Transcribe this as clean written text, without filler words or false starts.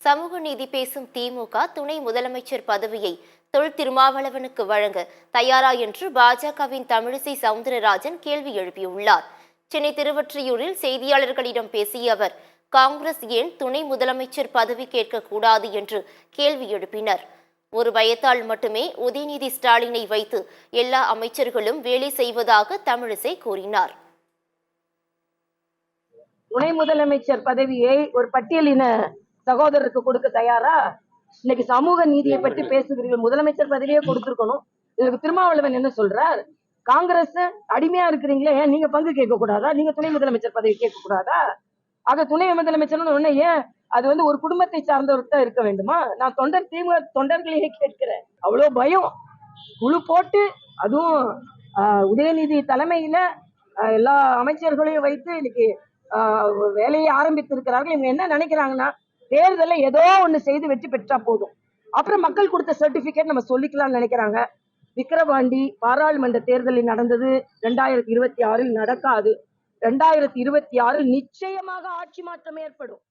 சமூக நீதி பேசும் திமுக துணை முதலமைச்சர் பதவியை தொல் திருமாவளவனுக்கு வழங்க தயாரா என்று பாஜகவின் தமிழிசை சவுந்தரராஜன் கேள்வி எழுப்பியுள்ளார். சென்னை திருவொற்றியூரில் செய்தியாளர்களிடம் பேசிய அவர், காங்கிரஸ் ஏன் துணை முதலமைச்சர் பதவி கேட்கக்கூடாது என்று கேள்வி எழுப்பினர். ஒரு பயத்தால் மட்டுமே உதயநிதி ஸ்டாலினை வைத்து எல்லா அமைச்சர்களும் வேலை செய்வதாக தமிழிசை கூறினார். துணை முதலமைச்சர் பதவியை ஒரு பட்டியலின சகோதரருக்கு கொடுக்க தயாரா? இன்னைக்கு சமூக நீதியை பற்றி பேசுகிறீர்கள். முதலமைச்சர் பதவியே கொடுத்திருக்கணும். இதுக்கு திருமாவளவன் என்ன சொல்றார்? காங்கிரஸ் அடிமையா இருக்கிறீங்களே, ஏன் நீங்க பங்கு கேட்க கூடாதா? நீங்க துணை முதலமைச்சர் பதவி கேட்க கூடாதா? ஆக துணை முதலமைச்சர் ஒண்ணு ஏன் அது ஒரு குடும்பத்தை சார்ந்தவர்கிட்ட இருக்க வேண்டுமா? நான் திமுக தொண்டர்களையே கேட்கிறேன். அவ்வளவு பயம் குழு போட்டு, அதுவும் உதயநிதி தலைமையில எல்லா அமைச்சர்களையும் வைத்து இன்னைக்கு வேலையை ஆரம்பித்திருக்கிறார்கள். இவங்க என்ன நினைக்கிறாங்கன்னா, தேர்தலை ஏதோ ஒண்ணு செய்து வெற்றி பெற்றா போதும், அப்புறம் மக்கள் கொடுத்த சர்டிபிகேட் நம்ம சொல்லிக்கலாம்னு நினைக்கிறாங்க. விக்கிரவாண்டி பாராளுமன்ற தேர்தலில் நடந்தது 2026 நடக்காது. 2026 நிச்சயமாக ஆட்சி மாற்றம் ஏற்படும்.